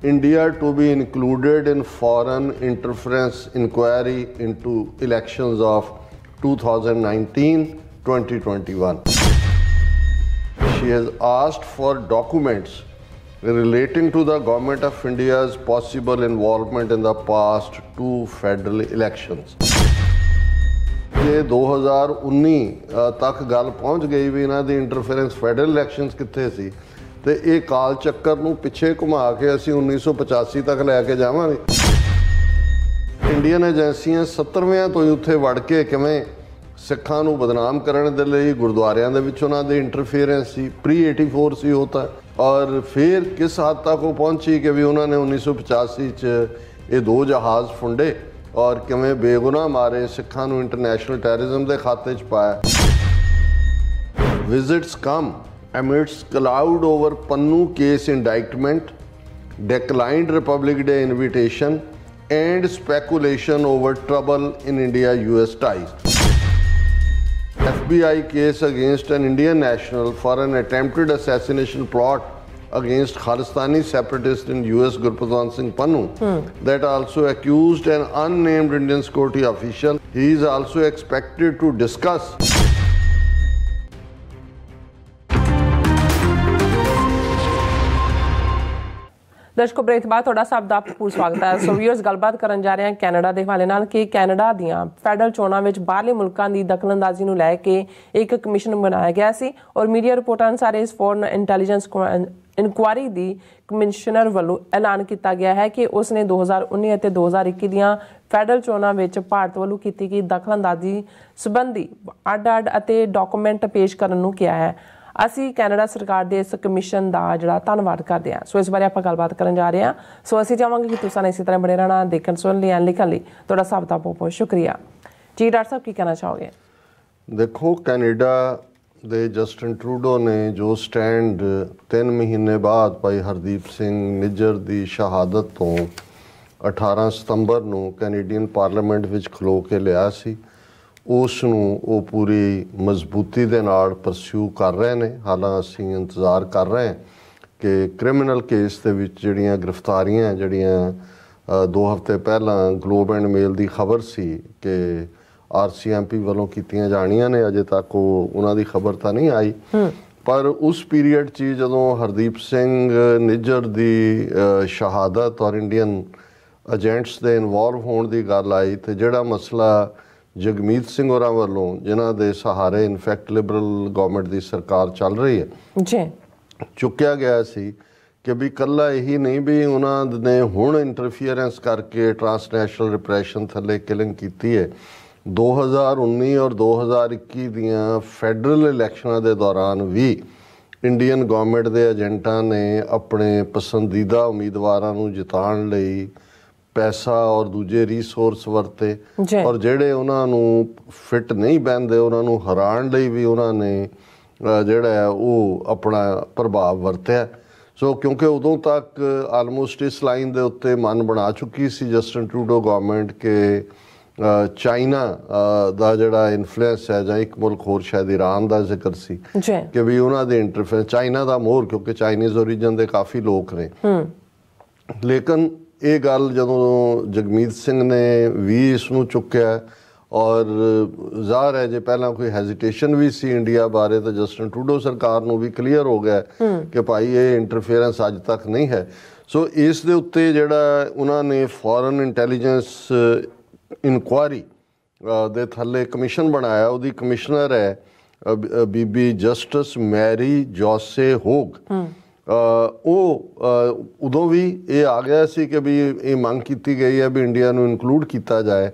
India to be included in foreign interference inquiry into elections of 2019-2021. She has asked for documents relating to the Government of India's possible involvement in the past two federal elections. ਜੇ 2019 ਤੱਕ ਗੱਲ ਪਹੁੰਚ ਗਈ ਵੀ ਇਹਨਾਂ ਦੀ interference federal elections ਕਿੱਥੇ ਸੀ ਤੇ ਇਹ ਕਾਲ ਚੱਕਰ ਨੂੰ ਪਿੱਛੇ ਘੁਮਾ ਕੇ ਅਸੀਂ 1985 ਤੱਕ ਲੈ ਕੇ ਜਾਵਾਂਗੇ। ਇੰਡੀਅਨ ਏਜੰਸੀਆਂ 70ਵਿਆਂ ਤੋਂ ਹੀ ਉੱਥੇ ਵੜ ਕੇ ਕਿਵੇਂ ਸਿੱਖਾਂ ਨੂੰ ਬਦਨਾਮ ਕਰਨ ਦੇ ਲਈ ਗੁਰਦੁਆਰਿਆਂ ਦੇ ਵਿੱਚ ਉਹਨਾਂ ਦੀ ਇੰਟਰਫੇਰੈਂਸ ਸੀ, ਪ੍ਰੀ 84 ਸੀ ਉਹ ਤਾਂ, ਔਰ ਫਿਰ ਕਿਸ ਹੱਦ ਤੱਕ ਉਹ ਪਹੁੰਚੀ ਕਿ ਵੀ ਉਹਨਾਂ ਨੇ 1985 'ਚ ਇਹ 2 ਜਹਾਜ਼ ਫੁੰਡੇ ਔਰ ਕਿਵੇਂ ਬੇਗੁਨਾਹ ਮਾਰੇ ਸਿੱਖਾਂ ਨੂੰ ਇੰਟਰਨੈਸ਼ਨਲ ਟੈਰਰਿਜ਼ਮ ਦੇ ਖਾਤੇ 'ਚ ਪਾਇਆ। Visits come amidst cloud over Pannu case indictment, declined Republic Day invitation and speculation over trouble in India-US ties. FBI case against an Indian national for an attempted assassination plot against Khalistani separatist in US Gurpratap Singh Pannu that also accused an unnamed Indian security official. He is also expected to discuss ਦਰਸ਼ਕੋ break ਬਾਅਦ ਤੁਹਾਡਾ ਸਭ ਦਾ ਭਰਪੂਰ ਸਵਾਗਤ ਹੈ। ਸੋ viewers ਗੱਲਬਾਤ ਕਰਨ ਜਾ ਰਹੇ ਹਾਂ ਕੈਨੇਡਾ ਦੇ ਹਵਾਲੇ ਨਾਲ ਕਿ ਕੈਨੇਡਾ ਦੀਆਂ ਫੈਡਰਲ ਚੋਣਾਂ ਵਿੱਚ ਬਾਹਰਲੇ ਮੁਲਕਾਂ ਦੀ ਦਖਲਅੰਦਾਜ਼ੀ ਨੂੰ ਲੈ ਕੇ ਇੱਕ ਕਮਿਸ਼ਨ ਬਣਾਇਆ ਗਿਆ ਸੀ ਔਰ ਮੀਡੀਆ ਰਿਪੋਰਟਾਂ ਅਨੁਸਾਰ ਇਸ ਫੋਰਨ ਇੰਟੈਲੀਜੈਂਸ ਇਨਕੁਆਇਰੀ ਦੀ ਕਮਿਸ਼ਨਰ ਵੱਲੋਂ ਐਲਾਨ ਕੀਤਾ ਗਿਆ ਹੈ ਕਿ ਉਸ ਨੇ 2019 ਅਤੇ 2021 ਦੀਆਂ ਫੈਡਰਲ ਚੋਣਾਂ ਵਿੱਚ ਭਾਰਤ ਵੱਲੋਂ ਕੀਤੀ ਗਈ ਦਖਲਅੰਦਾਜ਼ੀ ਸੰਬੰਧੀ ਅੱਡ-ਅੱਡ ਅਤੇ ਡਾਕੂਮੈਂਟ ਪੇਸ਼ ਕਰਨ ਨੂੰ ਕਿਹਾ ਹੈ। ਅਸੀਂ ਕੈਨੇਡਾ ਸਰਕਾਰ ਦੇ ਇਸ ਕਮਿਸ਼ਨ ਦਾ ਜਿਹੜਾ ਧੰਨਵਾਦ ਕਰਦੇ ਹਾਂ। ਸੋ ਇਸ ਬਾਰੇ ਆਪਾਂ ਗੱਲਬਾਤ ਕਰਨ ਜਾ ਰਹੇ ਹਾਂ। ਸੋ ਅਸੀਂ ਚਾਹਾਂਗੇ ਕਿ ਤੁਸੀਂ ਇਸੇ ਤਰ੍ਹਾਂ ਬਣੇ ਰਹਿਣਾ, ਦੇਖਣ ਸੁਣਨ ਲਈ ਲਿਖਣ ਲਈ ਤੁਹਾਡਾ ਸਭ ਦਾ ਬਹੁਤ ਬਹੁਤ ਸ਼ੁਕਰੀਆ ਜੀ। ਡਾਕਟਰ ਸਾਹਿਬ ਕੀ ਕਹਿਣਾ ਚਾਹੋਗੇ? ਦੇਖੋ, ਕੈਨੇਡਾ ਦੇ ਜਸਟਿਨ ਟਰੂਡੋ ਨੇ ਜੋ ਸਟੈਂਡ 3 ਮਹੀਨੇ ਬਾਅਦ ਭਾਈ ਹਰਦੀਪ ਸਿੰਘ ਨਿੱਜਰ ਦੀ ਸ਼ਹਾਦਤ ਤੋਂ 18 ਸਤੰਬਰ ਨੂੰ ਕੈਨੇਡੀਅਨ ਪਾਰਲੀਮੈਂਟ ਵਿੱਚ ਖਲੋ ਕੇ ਲਿਆ ਸੀ, ਉਸ ਨੂੰ ਉਹ ਪੂਰੀ ਮਜ਼ਬੂਤੀ ਦੇ ਨਾਲ ਪਰਸਿਊ ਕਰ ਰਹੇ ਨੇ। ਹਾਲਾਂ ਅਸੀਂ ਇੰਤਜ਼ਾਰ ਕਰ ਰਹੇ ਹਾਂ ਕਿ ਕ੍ਰਿਮੀਨਲ ਕੇਸ ਦੇ ਵਿੱਚ ਜਿਹੜੀਆਂ ਗ੍ਰਿਫਤਾਰੀਆਂ ਜਿਹੜੀਆਂ 2 ਹਫ਼ਤੇ ਪਹਿਲਾਂ ਗਲੋਬ ਐਂਡ ਮੇਲ ਦੀ ਖਬਰ ਸੀ ਕਿ RCMP ਵੱਲੋਂ ਕੀਤੀਆਂ ਜਾਣੀਆਂ ਨੇ, ਅਜੇ ਤੱਕ ਉਹਨਾਂ ਦੀ ਖਬਰ ਤਾਂ ਨਹੀਂ ਆਈ। ਪਰ ਉਸ ਪੀਰੀਅਡ 'ਚ ਜਦੋਂ ਹਰਦੀਪ ਸਿੰਘ ਨਿੱਜਰ ਦੀ ਸ਼ਹਾਦਤ ਔਰ ਇੰਡੀਅਨ ਏਜੰਟਸ ਦੇ ਇਨਵੋਲਵ ਹੋਣ ਦੀ ਗੱਲ ਆਈ ਤੇ ਜਿਹੜਾ ਮਸਲਾ ਜਗਮੀਤ ਸਿੰਘ ਹੋਰਾਂ ਵੱਲੋਂ ਜਿਨ੍ਹਾਂ ਦੇ ਸਹਾਰੇ ਇਨਫੈਕਟ ਲਿਬਰਲ ਗਵਰਨਮੈਂਟ ਦੀ ਸਰਕਾਰ ਚੱਲ ਰਹੀ ਹੈ ਜੀ ਚੁੱਕਿਆ ਗਿਆ ਸੀ ਕਿ ਵੀ ਇਕੱਲਾ ਇਹੀ ਨਹੀਂ ਵੀ ਉਹਨਾਂ ਨੇ ਹੁਣ ਇੰਟਰਫੀਅਰੈਂਸ ਕਰਕੇ ਟਰਾਂਸਨੈਸ਼ਨਲ ਰਿਪਰੈਸ਼ਨ ਥੱਲੇ ਕਿਲਿੰਗ ਕੀਤੀ ਹੈ। 2019 ਔਰ 2021 ਦੀਆਂ ਫੈਡਰਲ ਇਲੈਕਸ਼ਨਾਂ ਦੇ ਦੌਰਾਨ ਵੀ ਇੰਡੀਅਨ ਗਵਰਨਮੈਂਟ ਦੇ ਏਜੰਟਾਂ ਨੇ ਆਪਣੇ ਪਸੰਦੀਦਾ ਉਮੀਦਵਾਰਾਂ ਨੂੰ ਜਿਤਾਉਣ ਲਈ ਪੈਸਾ ਔਰ ਦੂਜੇ ਰਿਸੋਰਸ ਵਰਤੇ ਔਰ ਜਿਹੜੇ ਉਹਨਾਂ ਨੂੰ ਫਿੱਟ ਨਹੀਂ ਬਹਿੰਦੇ ਉਹਨਾਂ ਨੂੰ ਹਰਾਉਣ ਲਈ ਵੀ ਉਹਨਾਂ ਨੇ ਜਿਹੜਾ ਉਹ ਆਪਣਾ ਪ੍ਰਭਾਵ ਵਰਤਿਆ। ਸੋ ਕਿਉਂਕਿ ਉਦੋਂ ਤੱਕ ਆਲਮੋਸਟ ਇਸ ਲਾਈਨ ਦੇ ਉੱਤੇ ਮਨ ਬਣਾ ਚੁੱਕੀ ਸੀ ਜਸਟਿਨ ਟਰੂਡੋ ਗਵਰਨਮੈਂਟ ਕਿ ਚਾਈਨਾ ਦਾ ਜਿਹੜਾ ਇਨਫਲੂਐਂਸ ਹੈ ਜਾਂ ਇੱਕ ਮੁਲਕ ਹੋਰ ਸ਼ਾਇਦ ਈਰਾਨ ਦਾ ਜ਼ਿਕਰ ਸੀ ਕਿ ਵੀ ਉਹਨਾਂ ਦੇ ਇੰਟਰਫੇਰੈਂਸ ਚਾਈਨਾ ਦਾ ਮੋਹਰ ਕਿਉਂਕਿ ਚਾਈਨੀਜ਼ ਓਰੀਜਨ ਦੇ ਕਾਫੀ ਲੋਕ ਨੇ। ਲੇਕਿਨ ਇਹ ਗੱਲ ਜਦੋਂ ਜਗਮੀਤ ਸਿੰਘ ਨੇ ਵੀ ਇਸ ਨੂੰ ਚੁੱਕਿਆ ਔਰ ਜ਼ਾਹਰ ਹੈ ਜੇ ਪਹਿਲਾਂ ਕੋਈ ਹੈਜ਼ੀਟੇਸ਼ਨ ਵੀ ਸੀ ਇੰਡੀਆ ਬਾਰੇ ਤਾਂ ਜਸਟਿਨ ਟਰੂਡੋ ਸਰਕਾਰ ਨੂੰ ਵੀ ਕਲੀਅਰ ਹੋ ਗਿਆ ਕਿ ਭਾਈ ਇਹ ਇੰਟਰਫੇਰੈਂਸ ਅੱਜ ਤੱਕ ਨਹੀਂ ਹੈ। ਸੋ ਇਸ ਦੇ ਉੱਤੇ ਜਿਹੜਾ ਉਹਨਾਂ ਨੇ ਫੋਰਨ ਇੰਟੈਲੀਜੈਂਸ ਇਨਕੁਆਇਰੀ ਦੇ ਥੱਲੇ ਕਮਿਸ਼ਨ ਬਣਾਇਆ, ਉਹਦੀ ਕਮਿਸ਼ਨਰ ਹੈ ਬੀਬੀ ਜਸਟਿਸ ਮੈਰੀ ਜੋਸੇ ਹੋਗ। ਉਹ ਉਦੋਂ ਵੀ ਇਹ ਆ ਗਿਆ ਸੀ ਕਿ ਵੀ ਇਹ ਮੰਗ ਕੀਤੀ ਗਈ ਹੈ ਵੀ ਇੰਡੀਆ ਨੂੰ ਇਨਕਲੂਡ ਕੀਤਾ ਜਾਏ,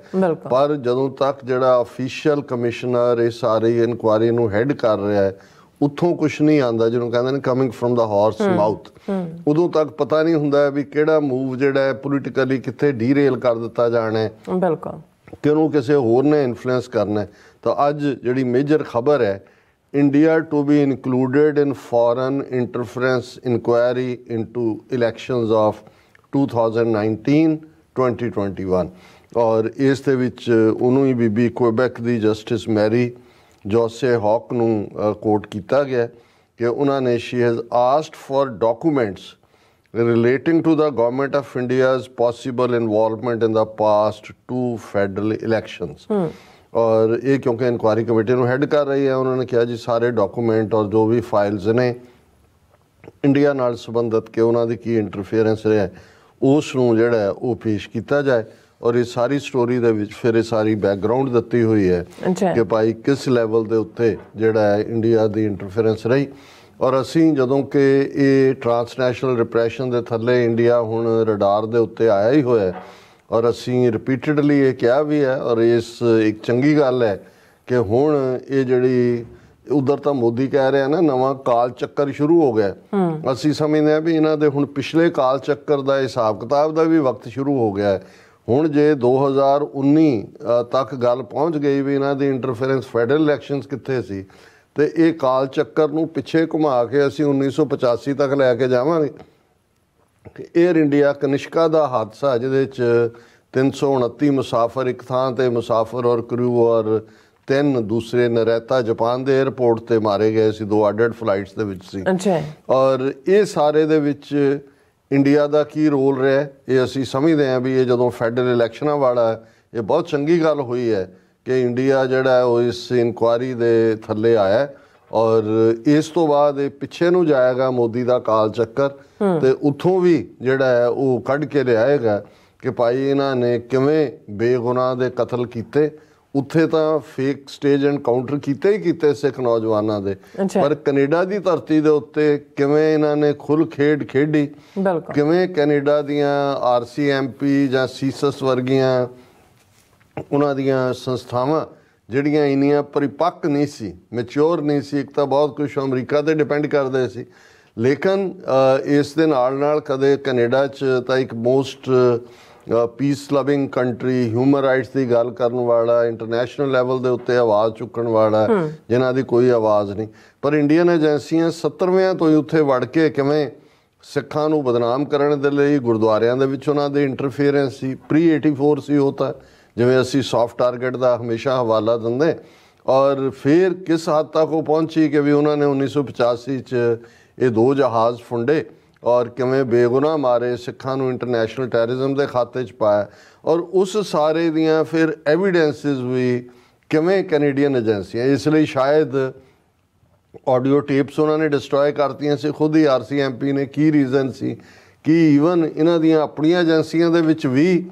ਪਰ ਜਦੋਂ ਤੱਕ ਜਿਹੜਾ ਅਫੀਸ਼ੀਅਲ ਕਮਿਸ਼ਨਰ ਇਹ ਸਾਰੀ ਇਨਕੁਆਇਰੀ ਨੂੰ ਹੈਡ ਕਰ ਰਿਹਾ ਹੈ ਉੱਥੋਂ ਕੁਛ ਨਹੀਂ ਆਉਂਦਾ, ਜਿਹਨੂੰ ਕਹਿੰਦੇ ਨੇ coming from the horse mouth, ਉਦੋਂ ਤੱਕ ਪਤਾ ਨਹੀਂ ਹੁੰਦਾ ਵੀ ਕਿਹੜਾ ਮੂਵ ਜਿਹੜਾ ਹੈ ਪੋਲੀਟੀਕਲੀ ਕਿੱਥੇ ਡੀਰੇਲ ਕਰ ਦਿੱਤਾ ਜਾਣਾ ਹੈ, ਬਿਲਕੁਲ ਕਿਹਨੂੰ ਕਿਸੇ ਹੋਰ ਨੇ ਇਨਫਲੂਐਂਸ ਕਰਨਾ ਹੈ। ਤਾਂ ਅੱਜ ਜਿਹੜੀ ਮੇਜਰ ਖਬਰ ਹੈ India to be included in foreign interference inquiry into elections of 2019-2021 ਔਰ ਇਸ ਦੇ ਵਿੱਚ ਉਹਨੂੰ ਹੀ ਬੀਬੀ ਕੁਇਬੈਕ ਦੀ ਜਸਟਿਸ ਮੈਰੀ ਜੋਸੇ ਹੌਕ ਨੂੰ ਕੋਟ ਕੀਤਾ ਗਿਆ ਕਿ ਉਹਨਾਂ ਨੇ she has asked for documents relating to the government of India's possible involvement in the past two federal elections. और ये क्योंकि इंक्वायरी कमेटी ਨੂੰ ਹੈਡ ਕਰ ਰਹੀ ਹੈ, ਉਹਨਾਂ ਨੇ ਕਿਹਾ ਜੀ ਸਾਰੇ ਡਾਕੂਮੈਂਟ ਔਰ ਜੋ ਵੀ ਫਾਈਲਸ ਨੇ ਇੰਡੀਆ ਨਾਲ ਸੰਬੰਧਿਤ ਕਿ ਉਹਨਾਂ ਦੀ ਕੀ ਇੰਟਰਫੇਰੈਂਸ ਰਿਹਾ ਉਸ ਨੂੰ ਜਿਹੜਾ ਉਹ ਪੇਸ਼ ਕੀਤਾ ਜਾਏ। ਔਰ ਇਹ ਸਾਰੀ ਸਟੋਰੀ ਦੇ ਵਿੱਚ ਫਿਰ ਇਹ ਸਾਰੀ ਬੈਕਗਰਾਉਂਡ ਦਿੱਤੀ ਹੋਈ ਹੈ ਕਿ ਭਾਈ ਕਿਸ ਲੈਵਲ ਦੇ ਉੱਤੇ ਜਿਹੜਾ ਹੈ ਇੰਡੀਆ ਦੀ ਇੰਟਰਫੇਰੈਂਸ ਰਹੀ। ਔਰ ਅਸੀਂ ਜਦੋਂ ਕਿ ਇਹ ਟਰਾਂਸਨੈਸ਼ਨਲ ਰਿਪਰੈਸ਼ਨ ਦੇ ਥੱਲੇ ਇੰਡੀਆ ਹੁਣ ਰਡਾਰ ਦੇ ਉੱਤੇ ਆਇਆ ਹੀ ਹੋਇਆ ਔਰ ਅਸੀਂ ਰਿਪੀਟਡਲੀ ਇਹ ਕਿਹਾ ਵੀ ਹੈ ਔਰ ਇਸ ਇੱਕ ਚੰਗੀ ਗੱਲ ਹੈ ਕਿ ਹੁਣ ਇਹ ਜਿਹੜੀ ਉਧਰ ਤਾਂ ਮੋਦੀ ਕਹਿ ਰਿਹਾ ਨਾ ਨਵਾਂ ਕਾਲ ਚੱਕਰ ਸ਼ੁਰੂ ਹੋ ਗਿਆ, ਅਸੀਂ ਸਮਝਦੇ ਹਾਂ ਵੀ ਇਹਨਾਂ ਦੇ ਹੁਣ ਪਿਛਲੇ ਕਾਲ ਚੱਕਰ ਦਾ ਹਿਸਾਬ ਕਿਤਾਬ ਦਾ ਵੀ ਵਕਤ ਸ਼ੁਰੂ ਹੋ ਗਿਆ ਹੈ। ਹੁਣ ਜੇ 2019 ਤੱਕ ਗੱਲ ਪਹੁੰਚ ਗਈ ਵੀ ਇਹਨਾਂ ਦੀ ਇੰਟਰਫੇਰੈਂਸ ਫੈਡਰਲ ਇਲੈਕਸ਼ਨਸ ਕਿੱਥੇ ਸੀ ਤੇ ਇਹ ਕਾਲ ਚੱਕਰ ਨੂੰ ਪਿੱਛੇ ਘੁਮਾ ਕੇ ਅਸੀਂ 1985 ਤੱਕ ਲੈ ਕੇ ਜਾਵਾਂਗੇ। ਏਅਰ ਇੰਡੀਆ ਕਨਿਸ਼ਕਾ ਦਾ ਹਾਦਸਾ ਜਿਹਦੇ 'ਚ 329 ਮੁਸਾਫਰ ਇੱਕ ਥਾਂ ਤੇ ਮੁਸਾਫਰ ਔਰ ਕਰੂ ਔਰ 3 ਦੂਸਰੇ ਨਰੈਤਾ ਜਾਪਾਨ ਦੇ ਏਅਰਪੋਰਟ ਤੇ ਮਾਰੇ ਗਏ ਸੀ, 2 ਅੱਡ ਫਲਾਈਟਸ ਦੇ ਵਿੱਚ ਸੀ। ਔਰ ਇਹ ਸਾਰੇ ਦੇ ਵਿੱਚ ਇੰਡੀਆ ਦਾ ਕੀ ਰੋਲ ਰਿਹਾ ਇਹ ਅਸੀਂ ਸਮਝਦੇ ਹਾਂ ਵੀ ਇਹ ਜਦੋਂ ਫੈਡਰਲ ਇਲੈਕਸ਼ਨਾਂ ਵਾਲਾ ਇਹ ਬਹੁਤ ਚੰਗੀ ਗੱਲ ਹੋਈ ਹੈ ਕਿ ਇੰਡੀਆ ਜਿਹੜਾ ਹੈ ਉਹ ਇਸ ਇਨਕੁਆਇਰੀ ਦੇ ਥੱਲੇ ਆਇਆ ਔਰ ਇਸ ਤੋਂ ਬਾਅਦ ਇਹ ਪਿੱਛੇ ਨੂੰ ਜਾਏਗਾ ਮੋਦੀ ਦਾ ਕਾਲ ਚੱਕਰ ਤੇ ਉੱਥੋਂ ਵੀ ਜਿਹੜਾ ਹੈ ਉਹ ਕੱਢ ਕੇ ਲਿਆਏਗਾ ਕਿ ਭਾਈ ਇਹਨਾਂ ਨੇ ਕਿਵੇਂ ਬੇਗੁਨਾਹ ਦੇ ਕਤਲ ਕੀਤੇ। ਉੱਥੇ ਤਾਂ ਫੇਕ ਸਟੇਜ ਐਨਕਾਊਂਟਰ ਕੀਤੇ ਹੀ ਕੀਤੇ ਸਿੱਖ ਨੌਜਵਾਨਾਂ ਦੇ, ਪਰ ਕੈਨੇਡਾ ਦੀ ਧਰਤੀ ਦੇ ਉੱਤੇ ਕਿਵੇਂ ਇਹਨਾਂ ਨੇ ਖੁੱਲ੍ਹ ਖੇਡ ਖੇਡੀ, ਕਿਵੇਂ ਕੈਨੇਡਾ ਦੀਆਂ RCMP ਜਾਂ ਸੀਸਸ ਵਰਗੀਆਂ ਉਹਨਾਂ ਦੀਆਂ ਸੰਸਥਾਵਾਂ ਜਿਹੜੀਆਂ ਇੰਨੀਆਂ ਪਰਿਪੱਕ ਨਹੀਂ ਸੀ, ਮੈਚਿਓਰ ਨਹੀਂ ਸੀ, ਇੱਕ ਤਾਂ ਬਹੁਤ ਕੁਛ ਅਮਰੀਕਾ 'ਤੇ ਡਿਪੈਂਡ ਕਰਦੇ ਸੀ, ਲੇਕਿਨ ਇਸ ਦੇ ਨਾਲ ਨਾਲ ਕਦੇ ਕੈਨੇਡਾ 'ਚ ਤਾਂ ਇੱਕ most piece loving country, human rights ਦੀ ਗੱਲ ਕਰਨ ਵਾਲਾ, ਇੰਟਰਨੈਸ਼ਨਲ ਲੈਵਲ ਦੇ ਉੱਤੇ ਆਵਾਜ਼ ਚੁੱਕਣ ਵਾਲਾ ਜਿਨ੍ਹਾਂ ਦੀ ਕੋਈ ਆਵਾਜ਼ ਨਹੀਂ, ਪਰ ਇੰਡੀਅਨ ਏਜੰਸੀਆਂ 70ਵਿਆਂ ਤੋਂ ਹੀ ਉੱਥੇ ਵੜ ਕੇ ਕਿਵੇਂ ਸਿੱਖਾਂ ਨੂੰ ਬਦਨਾਮ ਕਰਨ ਦੇ ਲਈ ਗੁਰਦੁਆਰਿਆਂ ਦੇ ਵਿੱਚ ਉਹਨਾਂ ਦੇ ਇੰਟਰਫੇਰੈਂਸ ਸੀ। ਪ੍ਰੀ-84 ਸੀ ਉਹ ਤਾਂ, ਜਿਵੇਂ ਅਸੀਂ ਸੌਫਟ ਟਾਰਗੇਟ ਦਾ ਹਮੇਸ਼ਾ ਹਵਾਲਾ ਦਿੰਦੇ। ਔਰ ਫਿਰ ਕਿਸ ਹੱਦ ਤੱਕ ਉਹ ਪਹੁੰਚੀ ਕਿ ਵੀ ਉਹਨਾਂ ਨੇ 1985 'ਚ ਇਹ 2 ਜਹਾਜ਼ ਫੁੰਡੇ ਔਰ ਕਿਵੇਂ ਬੇਗੁਨਾਹ ਮਾਰੇ, ਸਿੱਖਾਂ ਨੂੰ ਇੰਟਰਨੈਸ਼ਨਲ ਟੈਰਰਿਜ਼ਮ ਦੇ ਖਾਤੇ 'ਚ ਪਾਇਆ ਔਰ ਉਸ ਸਾਰੇ ਦੀਆਂ ਫਿਰ ਐਵੀਡੈਂਸਿਸ ਵੀ ਕਿਵੇਂ ਕੈਨੇਡੀਅਨ ਏਜੰਸੀਆਂ, ਇਸ ਲਈ ਸ਼ਾਇਦ ਆਡੀਓ ਟੇਪਸ ਉਹਨਾਂ ਨੇ ਡਿਸਟਰੋਏ ਕਰਤੀਆਂ ਸੀ ਖੁਦ ਹੀ RCMP ਨੇ। ਕੀ ਰੀਜ਼ਨ ਸੀ ਕਿ ਈਵਨ ਇਹਨਾਂ ਦੀਆਂ ਆਪਣੀਆਂ ਏਜੰਸੀਆਂ ਦੇ ਵਿੱਚ ਵੀ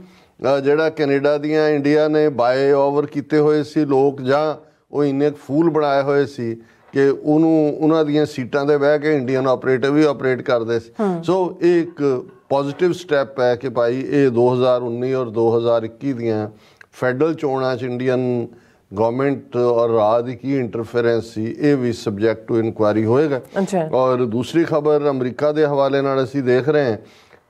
ਜਿਹੜਾ ਕੈਨੇਡਾ ਦੀਆਂ ਇੰਡੀਆ ਨੇ ਬਾਏ ਓਵਰ ਕੀਤੇ ਹੋਏ ਸੀ ਲੋਕ, ਜਾਂ ਉਹ ਇੰਨੇ ਫੂਲ ਬਣਾਏ ਹੋਏ ਸੀ ਕਿ ਉਹਨਾਂ ਦੀਆਂ ਸੀਟਾਂ 'ਤੇ ਬਹਿ ਕੇ ਇੰਡੀਅਨ ਆਪਰੇਟਰ ਵੀ ਆਪਰੇਟ ਕਰਦੇ ਸੀ। ਸੋ ਇਹ ਇੱਕ ਪੋਜ਼ੀਟਿਵ ਸਟੈਪ ਹੈ ਕਿ ਭਾਈ ਇਹ 2019 ਔਰ 2021 ਦੀਆਂ ਫੈਡਰਲ ਚੋਣਾਂ 'ਚ ਇੰਡੀਅਨ ਗਵਰਨਮੈਂਟ ਔਰ ਰਾਜ ਦੀ ਕੀ ਇੰਟਰਫੇਰੈਂਸ ਸੀ ਇਹ ਵੀ ਸਬਜੈਕਟ ਟੂ ਇਨਕੁਆਇਰੀ ਹੋਏਗਾ। ਔਰ ਦੂਸਰੀ ਖਬਰ ਅਮਰੀਕਾ ਦੇ ਹਵਾਲੇ ਨਾਲ ਅਸੀਂ ਦੇਖ ਰਹੇ ਹਾਂ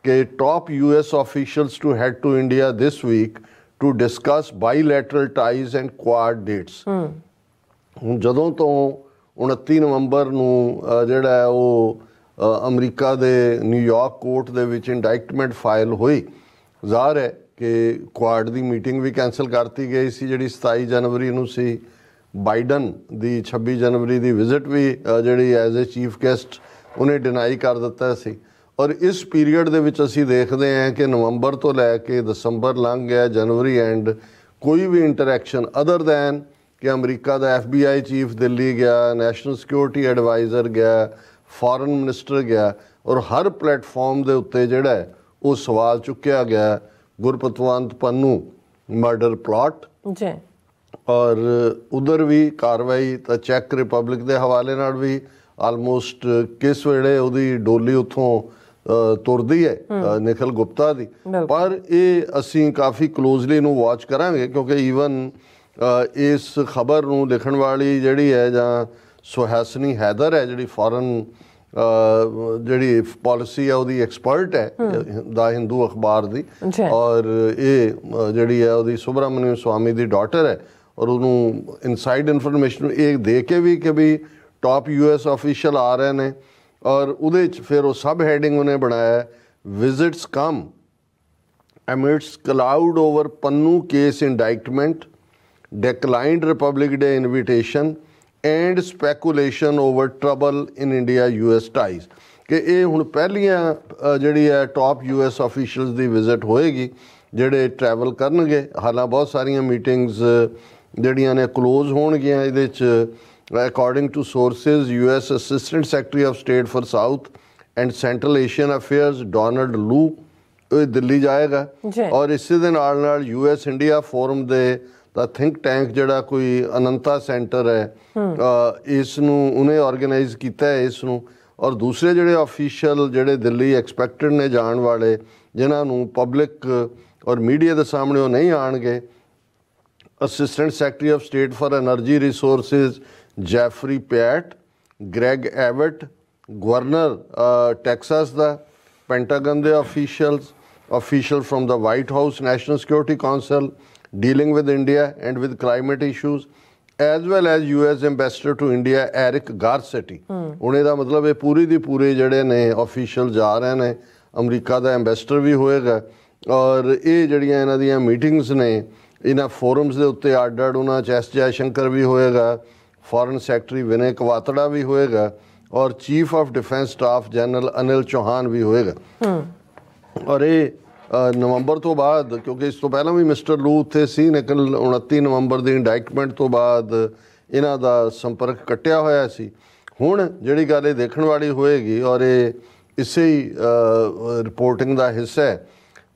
ਕਿ top US officials to head to India this week to discuss bilateral ties and quad dates. ਹੁਣ ਜਦੋਂ ਤੋਂ 29 ਨਵੰਬਰ ਨੂੰ ਜਿਹੜਾ ਹੈ ਉਹ ਅਮਰੀਕਾ ਦੇ ਨਿਊਯਾਰਕ ਕੋਰਟ ਦੇ ਵਿੱਚ ਇੰਡਾਇਕਟਮੈਂਟ ਫਾਈਲ ਹੋਈ, ਜ਼ਾਹਰ ਹੈ ਕਿ ਕੁਆਡ ਦੀ ਮੀਟਿੰਗ ਵੀ ਕੈਂਸਲ ਕਰਤੀ ਗਈ ਸੀ ਜਿਹੜੀ 27 ਜਨਵਰੀ ਨੂੰ ਸੀ। ਬਾਈਡਨ ਦੀ 26 ਜਨਵਰੀ ਦੀ ਵਿਜ਼ਿਟ ਵੀ ਜਿਹੜੀ ਐਜ਼ ਏ ਚੀਫ ਗੈਸਟ ਉਹਨੇ ਡਿਨਾਈ ਕਰ ਦਿੱਤਾ ਸੀ। ਔਰ ਇਸ ਪੀਰੀਅਡ ਦੇ ਵਿੱਚ ਅਸੀਂ ਦੇਖਦੇ ਹਾਂ ਕਿ ਨਵੰਬਰ ਤੋਂ ਲੈ ਕੇ ਦਸੰਬਰ ਲੰਘ ਗਿਆ, ਜਨਵਰੀ ਐਂਡ ਕੋਈ ਵੀ ਇੰਟਰੈਕਸ਼ਨ ਅਦਰ ਦੈਨ ਕਿ ਅਮਰੀਕਾ ਦਾ FBI ਚੀਫ ਦਿੱਲੀ ਗਿਆ, ਨੈਸ਼ਨਲ ਸਿਕਿਉਰਿਟੀ ਐਡਵਾਈਜ਼ਰ ਗਿਆ, ਫੋਰਨ ਮਿਨਿਸਟਰ ਗਿਆ ਔਰ ਹਰ ਪਲੇਟਫਾਰਮ ਦੇ ਉੱਤੇ ਜਿਹੜਾ ਹੈ ਉਹ ਸਵਾਲ ਚੁੱਕਿਆ ਗਿਆ ਗੁਰਪਤਵੰਤ ਪੰਨੂ ਮਰਡਰ ਪਲਾਟ ਜੀ। ਔਰ ਉਧਰ ਵੀ ਕਾਰਵਾਈ ਤਾਂ ਚੈੱਕ ਰਿਪਬਲਿਕ ਦੇ ਹਵਾਲੇ ਨਾਲ ਵੀ ਆਲਮੋਸਟ ਕਿਸ ਵੇਲੇ ਉਹਦੀ ਡੋਲੀ ਉੱਥੋਂ ਤੁਰਦੀ ਹੈ ਨਿਖਿਲ ਗੁਪਤਾ ਦੀ, ਪਰ ਇਹ ਅਸੀਂ ਕਾਫੀ ਕਲੋਜ਼ਲੀ ਨੂੰ ਵਾਚ ਕਰਾਂਗੇ ਕਿਉਂਕਿ ਈਵਨ ਇਸ ਖਬਰ ਨੂੰ ਲਿਖਣ ਵਾਲੀ ਜਿਹੜੀ ਹੈ ਜਾਂ ਸੁਹੈਸਨੀ ਹੈਦਰ ਹੈ ਜਿਹੜੀ ਫੋਰਨ ਜਿਹੜੀ ਪਾਲਿਸੀ ਹੈ ਉਹਦੀ ਐਕਸਪਰਟ ਹੈ ਦਾ ਹਿੰਦੂ ਅਖਬਾਰ ਦੀ, ਔਰ ਇਹ ਜਿਹੜੀ ਹੈ ਉਹਦੀ ਸੁਬਰਾਮਨਿਅਮ ਸਵਾਮੀ ਦੀ ਡਾਟਰ ਹੈ ਔਰ ਉਹਨੂੰ ਇਨਸਾਈਡ ਇਨਫੋਰਮੇਸ਼ਨ ਇਹ ਦੇ ਕੇ ਵੀ ਕਿ ਵੀ ਟੌਪ US ਆਫੀਸ਼ੀਅਲ ਆ ਰਹੇ ਨੇ ਔਰ ਉਹਦੇ 'ਚ ਫਿਰ ਉਹ ਸਬ ਹੈਡਿੰਗ ਉਹਨੇ ਬਣਾਇਆ visits come amidst cloud over Pannun case indictment, declined Republic Day invitation and speculation over trouble in India-US ties। ਕਿ ਇਹ ਹੁਣ ਪਹਿਲੀਆਂ ਜਿਹੜੀ ਹੈ ਟੌਪ US ਆਫੀਸ਼ੀਅਲਸ ਦੀ ਵਿਜ਼ਿਟ ਹੋਏਗੀ ਜਿਹੜੇ ਟਰੈਵਲ ਕਰਨਗੇ। ਹਾਲਾਂ ਬਹੁਤ ਸਾਰੀਆਂ ਮੀਟਿੰਗਸ ਜਿਹੜੀਆਂ ਨੇ ਕਲੋਜ਼ ਹੋਣਗੀਆਂ ਇਹਦੇ 'ਚ। According to sources US assistant secretary of state for south and central Asian affairs Donald Lu ਇਹ ਦਿੱਲੀ ਜਾਏਗਾ। ਔਰ ਇਸੇ ਦੇ ਨਾਲ US ਇੰਡੀਆ ਫੋਰਮ ਦੇ ਦਾ ਥਿੰਕ ਟੈਂਕ ਜਿਹੜਾ ਕੋਈ ਅਨੰਤਾ ਸੈਂਟਰ ਹੈ ਇਸ ਨੂੰ ਉਹਨੇ ਆਰਗੇਨਾਈਜ਼ ਕੀਤਾ ਹੈ ਇਸ ਨੂੰ। ਔਰ ਦੂਸਰੇ ਜਿਹੜੇ ਆਫੀਸ਼ੀਅਲ ਜਿਹੜੇ ਦਿੱਲੀ ਐਕਸਪੈਕਟਡ ਨੇ ਜਾਣ ਵਾਲੇ ਜਿਨ੍ਹਾਂ ਨੂੰ ਪਬਲਿਕ ਔਰ ਮੀਡੀਆ ਦੇ ਸਾਹਮਣੇ ਉਹ ਨਹੀਂ ਆਉਣਗੇ, assistant secretary of state for energy resources Geoffrey Pyatt, Greg Abbott, governor Texas ਦਾ, ਪੈਂਟਾਗਨ ਦੇ official from the White House National Security Council dealing with India and with climate issues, as well as US Ambassador to India Eric Garcetti। ਹੁਣ ਇਹਦਾ ਮਤਲਬ ਇਹ ਪੂਰੀ ਦੀ ਪੂਰੇ ਜਿਹੜੇ ਨੇ official ਜਾ ਰਹੇ ਨੇ। ਅਮਰੀਕਾ ਦਾ ਐਂਬੈਸਡਰ ਵੀ ਹੋਏਗਾ ਔਰ ਇਹ ਜਿਹੜੀਆਂ ਇਹਨਾਂ ਦੀਆਂ ਮੀਟਿੰਗਸ ਨੇ ਇਹਨਾਂ ਫੋਰਮਸ ਦੇ ਉੱਤੇ ਅੱਡ ਉਹਨਾਂ 'ਚ S ਜੈਸ਼ੰਕਰ ਵੀ ਹੋਏਗਾ, ਫੋਰਨ ਸੈਕਟਰੀ ਵਿਨੈ ਕਵਾਤੜਾ ਵੀ ਹੋਏਗਾ ਔਰ chief of defence staff general Anil Chauhan ਵੀ ਹੋਏਗਾ। ਔਰ ਇਹ ਨਵੰਬਰ ਤੋਂ ਬਾਅਦ, ਕਿਉਂਕਿ ਇਸ ਤੋਂ ਪਹਿਲਾਂ ਵੀ ਮਿਸਟਰ ਲੂ ਉੱਥੇ ਸੀ ਲੇਕਿਨ 29 ਨਵੰਬਰ ਦੀ ਇੰਡਾਇਕਟਮੈਂਟ ਤੋਂ ਬਾਅਦ ਇਹਨਾਂ ਦਾ ਸੰਪਰਕ ਕੱਟਿਆ ਹੋਇਆ ਸੀ। ਹੁਣ ਜਿਹੜੀ ਗੱਲ ਇਹ ਦੇਖਣ ਵਾਲੀ ਹੋਏਗੀ ਔਰ ਇਹ ਇਸੇ ਹੀ ਰਿਪੋਰਟਿੰਗ ਦਾ ਹਿੱਸਾ ਹੈ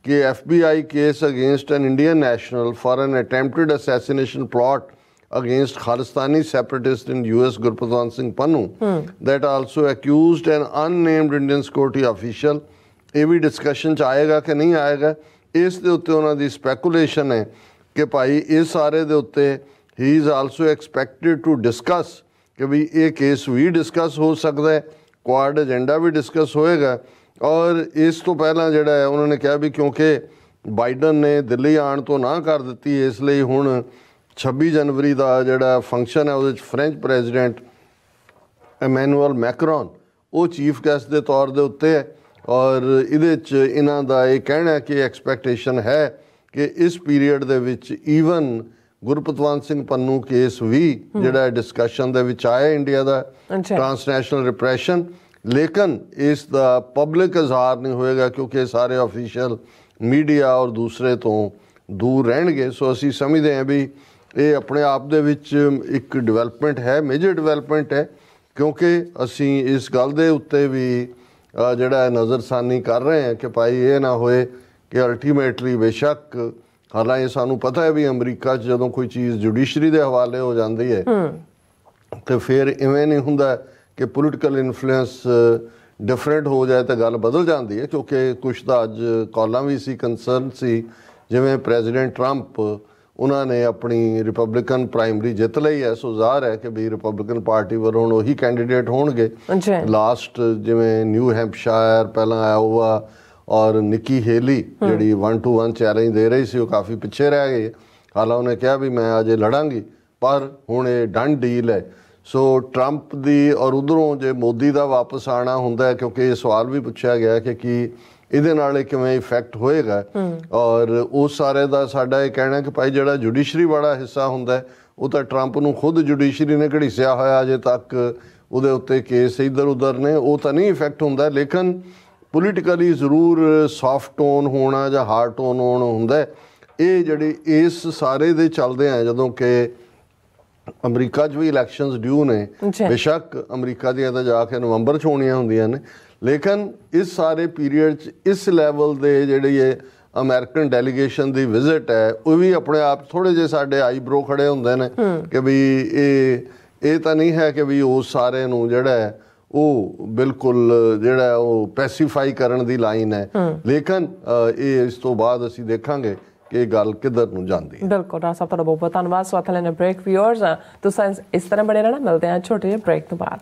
ਕਿ FBI case against N Indian national for N attempted assassination plot against Khalistani separatists in US Gurpratwant Singh Pannu that also accused an unnamed Indian security official। ਇਹ ਵੀ ਡਿਸਕਸ਼ਨ 'ਚ ਆਏਗਾ ਕਿ ਨਹੀਂ ਆਏਗਾ, ਇਸ ਦੇ ਉੱਤੇ ਉਹਨਾਂ ਦੀ ਸਪੈਕੂਲੇਸ਼ਨ ਹੈ ਕਿ ਭਾਈ ਇਸ ਸਾਰੇ ਦੇ ਉੱਤੇ ਹੀ is also expected to discuss ਕਿ ਵੀ ਇਹ ਕੇਸ ਵੀ ਡਿਸਕਸ ਹੋ ਸਕਦਾ ਹੈ, ਕੁਆਡ ਏਜੰਡਾ ਵੀ ਡਿਸਕਸ ਹੋਏਗਾ। ਔਰ ਇਸ ਤੋਂ ਪਹਿਲਾਂ ਜਿਹੜਾ ਹੈ ਉਹਨਾਂ ਨੇ ਕਿਹਾ ਵੀ ਕਿਉਂਕਿ ਬਾਈਡਨ ਨੇ ਦਿੱਲੀ ਆਉਣ ਤੋਂ ਨਾ ਕਰ ਦਿੱਤੀ ਇਸ ਲਈ ਹੁਣ 26 ਜਨਵਰੀ ਦਾ ਜਿਹੜਾ ਫੰਕਸ਼ਨ ਹੈ ਉਹਦੇ 'ਚ ਫ੍ਰੈਂਚ ਪ੍ਰੈਜ਼ੀਡੈਂਟ ਇਮੈਨੂਅਲ ਮੈਕਰੋਨ ਉਹ ਚੀਫ ਗੈਸਟ ਦੇ ਤੌਰ ਦੇ ਉੱਤੇ ਹੈ। ਔਰ ਇਹਦੇ 'ਚ ਇਹਨਾਂ ਦਾ ਇਹ ਕਹਿਣਾ ਕਿ ਐਕਸਪੈਕਟੇਸ਼ਨ ਹੈ ਕਿ ਇਸ ਪੀਰੀਅਡ ਦੇ ਵਿੱਚ ਈਵਨ ਗੁਰਪਤਵੰਤ ਸਿੰਘ ਪੰਨੂ ਕੇਸ ਵੀ ਜਿਹੜਾ ਡਿਸਕਸ਼ਨ ਦੇ ਵਿੱਚ ਆਇਆ ਇੰਡੀਆ ਦਾ ਟ੍ਰਾਂਸਨੈਸ਼ਨਲ ਰਿਪਰੈਸ਼ਨ, ਲੇਕਿਨ ਇਸ ਦਾ ਪਬਲਿਕ ਇਜ਼ਹਾਰ ਨਹੀਂ ਹੋਏਗਾ ਕਿਉਂਕਿ ਸਾਰੇ ਆਫੀਸ਼ੀਅਲ ਮੀਡੀਆ ਔਰ ਦੂਸਰੇ ਤੋਂ ਦੂਰ ਰਹਿਣਗੇ। ਸੋ ਅਸੀਂ ਸਮਝਦੇ ਹਾਂ ਵੀ ਇਹ ਆਪਣੇ ਆਪ ਦੇ ਵਿੱਚ ਇੱਕ ਡਿਵੈਲਪਮੈਂਟ ਹੈ, ਮੇਜਰ ਡਿਵੈਲਪਮੈਂਟ ਹੈ, ਕਿਉਂਕਿ ਅਸੀਂ ਇਸ ਗੱਲ ਦੇ ਉੱਤੇ ਵੀ ਜਿਹੜਾ ਨਜ਼ਰਸਾਨੀ ਕਰ ਰਹੇ ਹਾਂ ਕਿ ਭਾਈ ਇਹ ਨਾ ਹੋਏ ਕਿ ਅਲਟੀਮੇਟਲੀ ਬੇਸ਼ੱਕ ਹਾਲਾਂਕਿ ਸਾਨੂੰ ਪਤਾ ਹੈ ਵੀ ਅਮਰੀਕਾ 'ਚ ਜਦੋਂ ਕੋਈ ਚੀਜ਼ ਜੁਡੀਸ਼ਰੀ ਦੇ ਹਵਾਲੇ ਹੋ ਜਾਂਦੀ ਹੈ ਤੇ ਫਿਰ ਇਵੇਂ ਨਹੀਂ ਹੁੰਦਾ ਕਿ ਪੋਲੀਟੀਕਲ ਇਨਫਲੂਐਂਸ ਡਿਫਰੈਂਟ ਹੋ ਜਾਏ ਤਾਂ ਗੱਲ ਬਦਲ ਜਾਂਦੀ ਹੈ। ਕਿਉਂਕਿ ਕੁਛ ਤਾਂ ਅੱਜ ਕਾਲਾਂ ਵੀ ਸੀ, ਕੰਸਰਨ ਸੀ, ਜਿਵੇਂ ਪ੍ਰੈਜ਼ੀਡੈਂਟ ਟਰੰਪ ਉਹਨਾਂ ਨੇ ਆਪਣੀ ਰਿਪਬਲਿਕਨ ਪ੍ਰਾਇਮਰੀ ਜਿੱਤ ਲਈ ਹੈ। ਸੋ ਜ਼ਾਹਰ ਹੈ ਕਿ ਵੀ ਰਿਪਬਲਿਕਨ ਪਾਰਟੀ ਵੱਲੋਂ ਹੁਣ ਉਹੀ ਕੈਂਡੀਡੇਟ ਹੋਣਗੇ। ਲਾਸਟ ਜਿਵੇਂ ਨਿਊ ਹੈਂਪਸ਼ਾਇਰ, ਪਹਿਲਾਂ ਆਇਓਵਾ ਔਰ ਨਿੱਕੀ ਹੇਲੀ ਜਿਹੜੀ 1-to-1 ਚੈਲੰਜ ਦੇ ਰਹੀ ਸੀ ਉਹ ਕਾਫੀ ਪਿੱਛੇ ਰਹਿ ਗਈ। ਹਾਲਾਂ ਉਹਨੇ ਕਿਹਾ ਵੀ ਮੈਂ ਅਜੇ ਲੜਾਂਗੀ ਪਰ ਹੁਣ ਇਹ ਡਨ ਡੀਲ ਹੈ। ਸੋ ਟਰੰਪ ਦੀ ਔਰ ਉੱਧਰੋਂ ਜੇ ਮੋਦੀ ਦਾ ਵਾਪਸ ਆਉਣਾ ਹੁੰਦਾ ਹੈ, ਕਿਉਂਕਿ ਇਹ ਸਵਾਲ ਵੀ ਪੁੱਛਿਆ ਗਿਆ ਕਿ ਕੀ ਇਹਦੇ ਨਾਲ ਕਿਵੇਂ ਇਫੈਕਟ ਹੋਏਗਾ ਔਰ ਉਸ ਸਾਰੇ ਦਾ ਸਾਡਾ ਇਹ ਕਹਿਣਾ ਕਿ ਭਾਈ ਜਿਹੜਾ ਜੁਡੀਸ਼ਰੀ ਵਾਲਾ ਹਿੱਸਾ ਹੁੰਦਾ ਉਹ ਤਾਂ ਟਰੰਪ ਨੂੰ ਖੁਦ ਜੁਡੀਸ਼ਰੀ ਨੇ ਘੜੀਸਿਆ ਹੋਇਆ ਅਜੇ ਤੱਕ, ਉਹਦੇ ਉੱਤੇ ਕੇਸ ਇੱਧਰ ਉੱਧਰ ਨੇ, ਉਹ ਤਾਂ ਨਹੀਂ ਇਫੈਕਟ ਹੁੰਦਾ, ਲੇਕਿਨ ਪੋਲੀਟੀਕਲੀ ਜ਼ਰੂਰ ਸੌਫਟ ਟੋਨ ਹੋਣਾ ਜਾਂ ਹਾਰਡ ਟੋਨ ਹੋਣਾ ਹੁੰਦਾ। ਇਹ ਜਿਹੜੀ ਇਸ ਸਾਰੇ ਦੇ ਚੱਲਦੇ ਆ ਜਦੋਂ ਕਿ ਅਮਰੀਕਾ 'ਚ ਵੀ ਇਲੈਕਸ਼ਨਸ ਡਿਊ ਨੇ, ਬੇਸ਼ੱਕ ਅਮਰੀਕਾ ਦੀਆਂ ਤਾਂ ਜਾ ਕੇ ਨਵੰਬਰ 'ਚ ਹੋਣੀਆਂ ਹੁੰਦੀਆਂ ਨੇ, ਲੇਕਿਨ ਇਸ ਸਾਰੇ ਪੀਰੀਅਡ 'ਚ ਇਸ ਲੈਵਲ ਦੇ ਜਿਹੜੀ ਇਹ ਅਮਰੀਕਨ ਡੈਲੀਗੇਸ਼ਨ ਦੀ ਵਿਜ਼ਿਟ ਹੈ ਉਹ ਵੀ ਆਪਣੇ ਆਪ ਥੋੜ੍ਹੇ ਜਿਹੇ ਸਾਡੇ ਆਈਬਰੋ ਖੜੇ ਹੁੰਦੇ ਨੇ ਕਿ ਵੀ ਇਹ ਤਾਂ ਨਹੀਂ ਹੈ ਕਿ ਵੀ ਉਸ ਸਾਰੇ ਨੂੰ ਜਿਹੜਾ ਹੈ ਉਹ ਬਿਲਕੁਲ ਜਿਹੜਾ ਉਹ ਪੈਸੀਫਾਈ ਕਰਨ ਦੀ ਲਾਈਨ ਹੈ, ਲੇਕਿਨ ਇਹ ਇਸ ਤੋਂ ਬਾਅਦ ਅਸੀਂ ਦੇਖਾਂਗੇ ਕਿ ਇਹ ਗੱਲ ਕਿੱਧਰ ਨੂੰ ਜਾਂਦੀ ਹੈ। ਬਿਲਕੁਲ ਰਾਜ ਸਾਹਿਬ, ਤੁਹਾਡਾ ਬਹੁਤ ਬਹੁਤ ਧੰਨਵਾਦ। ਸੋ ਅਥਲੇ ਨੇ ਬ੍ਰੇਕ ਵਿਊਅਰਸ ਤੁਸੀਂ ਇਸ ਤਰ੍ਹਾਂ ਬਣੇ ਰਹਿਣਾ, ਮਿਲਦੇ ਹਾਂ ਛੋਟੇ ਜਿਹੇ ਬ੍ਰੇਕ ਤੋਂ ਬਾਅਦ।